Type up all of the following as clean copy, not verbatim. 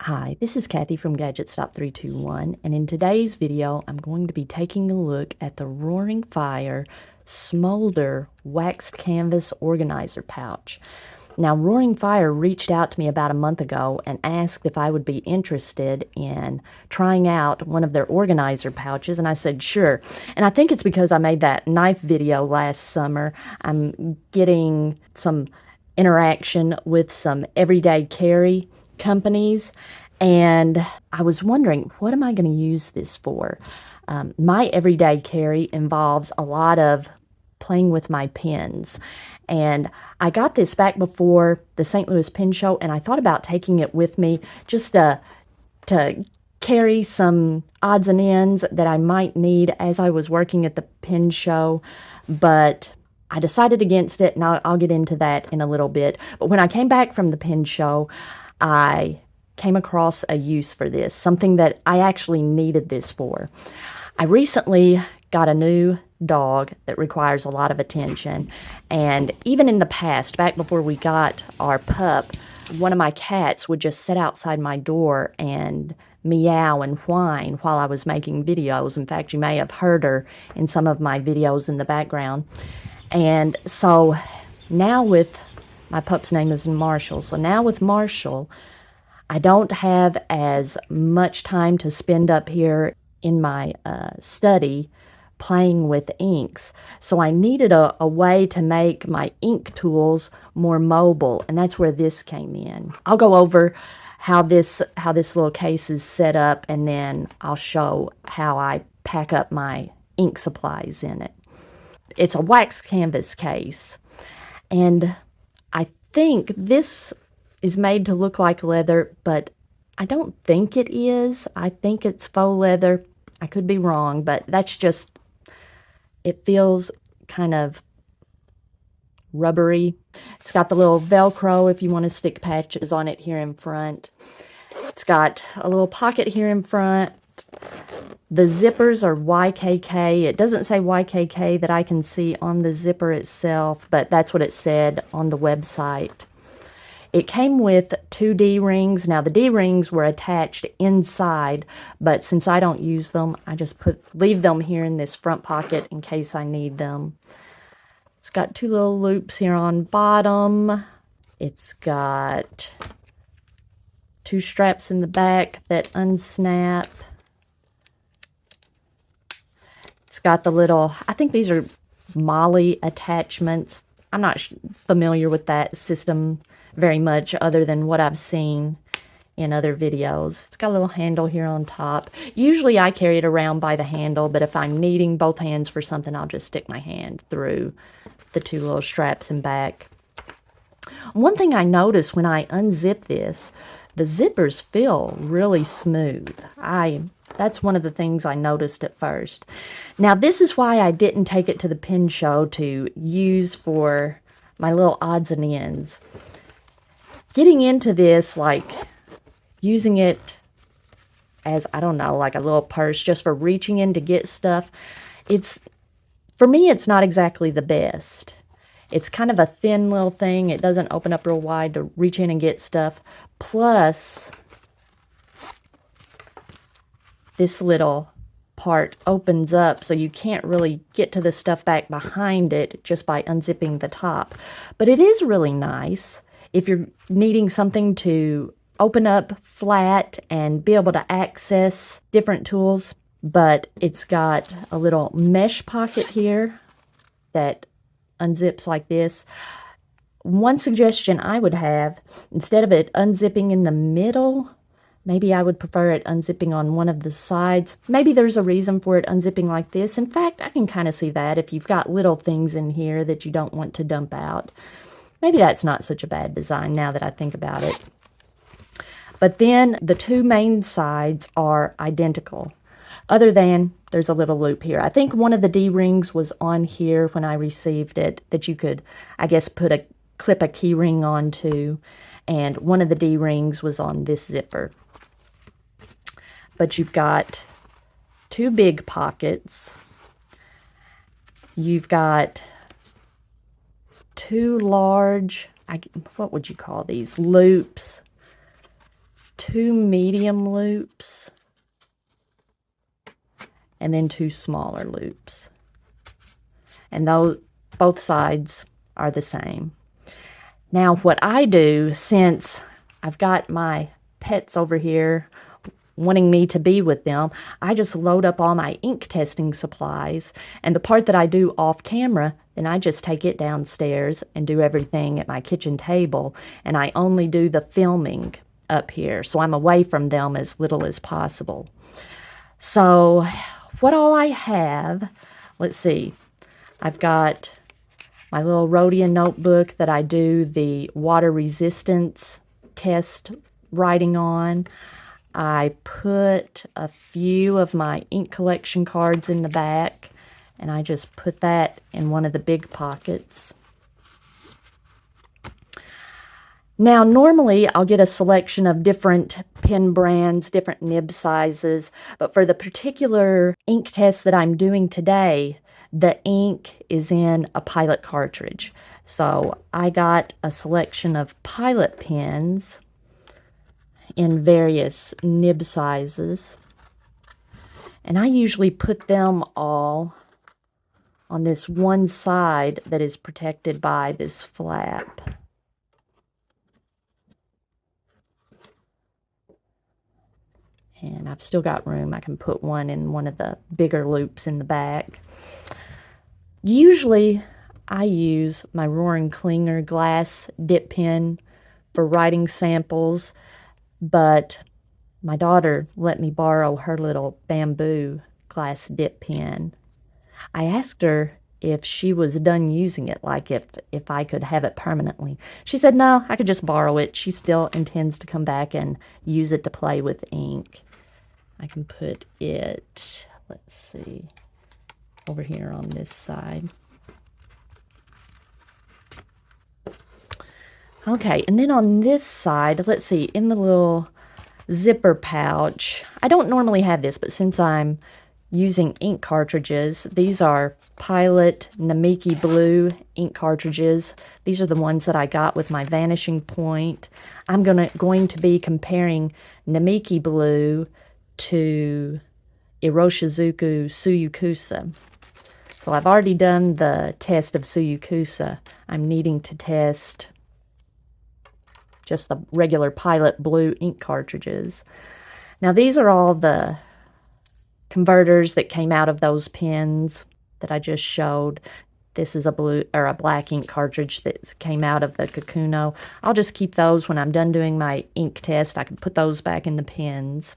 Hi, this is Kathy from Gadget Stop 321, and in today's video, I'm going to be taking a look at the Roaring Fire Smolder Waxed Canvas Organizer Pouch. Now, Roaring Fire reached out to me about a month ago and asked if I would be interested in trying out one of their organizer pouches, and I said sure. And I think it's because I made that knife video last summer. I'm getting some interaction with some everyday carry companies, and I was wondering, what am I going to use this for? My everyday carry involves a lot of playing with my pens, and I got this back before the St. Louis Pen Show, and I thought about taking it with me just to carry some odds and ends that I might need as I was working at the pen show, but I decided against it, and I'll get into that in a little bit. But when I came back from the pen show, I came across a use for this, something that I actually needed this for. I recently got a new dog that requires a lot of attention, and even in the past, back before we got our pup, one of my cats would just sit outside my door and meow and whine while I was making videos. In fact, you may have heard her in some of my videos in the background. And so now with my pup's name is Marshall. So now with Marshall, I don't have as much time to spend up here in my study playing with inks. So I needed a way to make my ink tools more mobile, and that's where this came in. I'll go over how this little case is set up, and then I'll show how I pack up my ink supplies in it. It's a wax canvas case, and I think this is made to look like leather, but I don't think it is. I think it's faux leather. I could be wrong, but that's just, it feels kind of rubbery. It's got the little Velcro if you want to stick patches on it here in front. It's got a little pocket here in front. The zippers are YKK. It doesn't say YKK that I can see on the zipper itself, but that's what it said on the website. It came with 2 D-rings. Now, the D-rings were attached inside, but since I don't use them, I just leave them here in this front pocket in case I need them. It's got 2 little loops here on bottom. It's got 2 straps in the back that unsnap. It's got the little, I think these are Molly attachments. I'm not familiar with that system very much other than what I've seen in other videos. It's got a little handle here on top. Usually I carry it around by the handle, but if I'm needing both hands for something, I'll just stick my hand through the 2 little straps in back. One thing I noticed when I unzip this, the zippers feel really smooth. That's one of the things I noticed at first. Now, this is why I didn't take it to the pen show to use for my little odds and ends. Getting into this, like using it as, I don't know, like a little purse just for reaching in to get stuff, for me, it's not exactly the best. It's kind of a thin little thing. It doesn't open up real wide to reach in and get stuff. Plus, this little part opens up so you can't really get to the stuff back behind it just by unzipping the top. But it is really nice if you're needing something to open up flat and be able to access different tools. But it's got a little mesh pocket here that unzips like this. One suggestion I would have, instead of it unzipping in the middle, maybe I would prefer it unzipping on one of the sides. Maybe there's a reason for it unzipping like this. In fact, I can kind of see that if you've got little things in here that you don't want to dump out. Maybe that's not such a bad design now that I think about it. But then the 2 main sides are identical, other than there's a little loop here. I think one of the D-rings was on here when I received it that you could, I guess, clip a key ring onto, and one of the D-rings was on this zipper. But you've got 2 big pockets. You've got 2 large, what would you call these, loops 2 medium loops and then 2 smaller loops. And those, both sides are the same. Now what I do, since I've got my pets over here wanting me to be with them, I just load up all my ink testing supplies, and the part that I do off camera, then I just take it downstairs and do everything at my kitchen table, and I only do the filming up here, so I'm away from them as little as possible. So what all I have, let's see, I've got my little Rhodium notebook that I do the water resistance test writing on. I put a few of my ink collection cards in the back, and I just put that in one of the big pockets. Now, normally I'll get a selection of different pen brands, different nib sizes, but for the particular ink test that I'm doing today, the ink is in a Pilot cartridge. So I got a selection of Pilot pens in various nib sizes, and I usually put them all on this one side that is protected by this flap. And I've still got room. I can put one in one of the bigger loops in the back. Usually I use my Roaring Klinger glass dip pen for writing samples, but my daughter let me borrow her little bamboo glass dip pen. I asked her if she was done using it, like if I could have it permanently. She said no, I could just borrow it. She still intends to come back and use it to play with ink. I can put it, let's see, over here on this side. Okay, and then on this side, let's see, in the little zipper pouch, I don't normally have this, but since I'm using ink cartridges, these are Pilot Namiki Blue ink cartridges. These are the ones that I got with my Vanishing Point. I'm going to be comparing Namiki Blue to Iroshizuku Tsuyukusa. So I've already done the test of Tsuyukusa. I'm needing to test just the regular Pilot Blue ink cartridges. Now these are all the converters that came out of those pens that I just showed. This is a blue or a black ink cartridge that came out of the Kakuno. I'll just keep those when I'm done doing my ink test. I can put those back in the pens.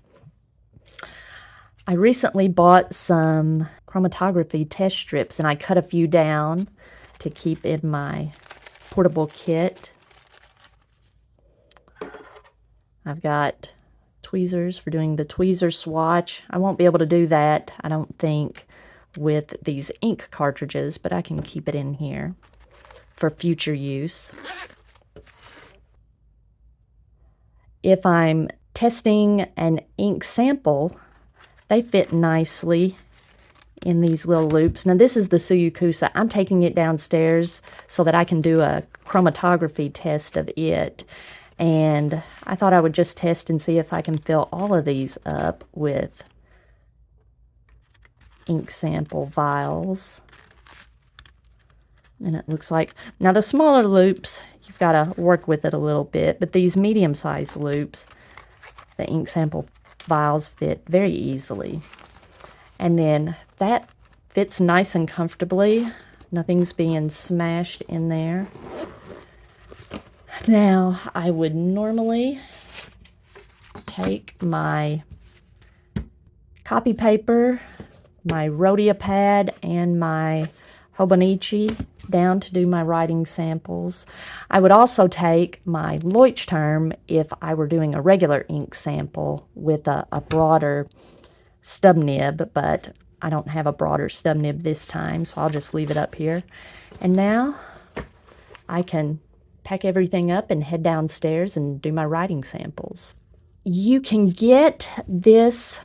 I recently bought some chromatography test strips, and I cut a few down to keep in my portable kit. I've got tweezers for doing the tweezer swatch. I won't be able to do that, I don't think, with these ink cartridges, but I can keep it in here for future use. If I'm testing an ink sample, they fit nicely in these little loops. Now this is the Tsuyukusa. I'm taking it downstairs so that I can do a chromatography test of it. And I thought I would just test and see if I can fill all of these up with ink sample vials. And it looks like, now the smaller loops, you've got to work with it a little bit, but these medium-sized loops, the ink sample vials fit very easily. And then that fits nice and comfortably. Nothing's being smashed in there. Now, I would normally take my copy paper, my Rhodia pad, and my Hobonichi down to do my writing samples. I would also take my Leuchtturm if I were doing a regular ink sample with a broader stub nib, but I don't have a broader stub nib this time, so I'll just leave it up here. And now I can pack everything up and head downstairs and do my writing samples. You can get this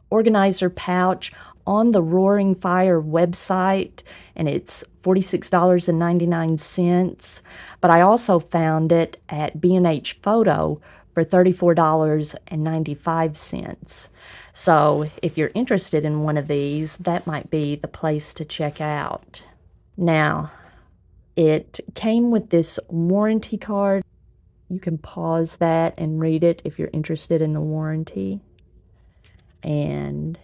organizer pouch on the Roaring Fire website, and it's $46.99, but I also found it at B&H Photo for $34.95. So if you're interested in one of these, that might be the place to check out. Now, it came with this warranty card. You can pause that and read it if you're interested in the warranty. And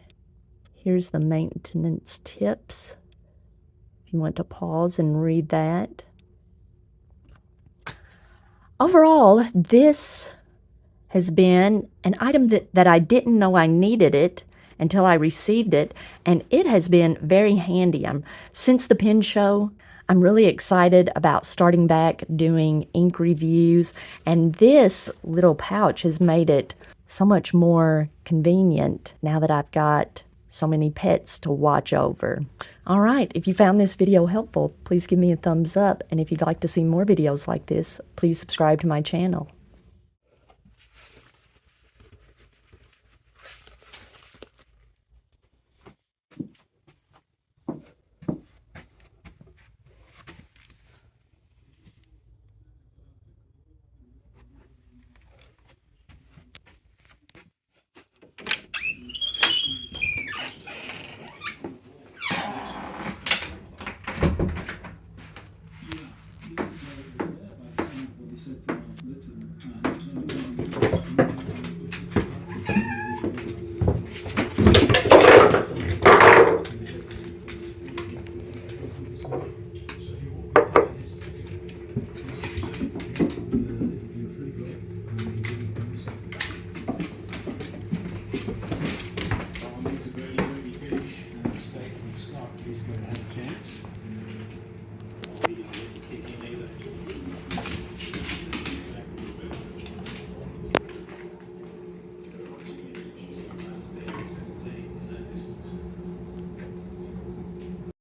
here's the maintenance tips if you want to pause and read that. Overall, this has been an item that I didn't know I needed it until I received it, and it has been very handy. Since the pen show, I'm really excited about starting back doing ink reviews, and this little pouch has made it so much more convenient now that I've got so many pets to watch over. All right, if you found this video helpful, please give me a thumbs up, and if you'd like to see more videos like this, please subscribe to my channel.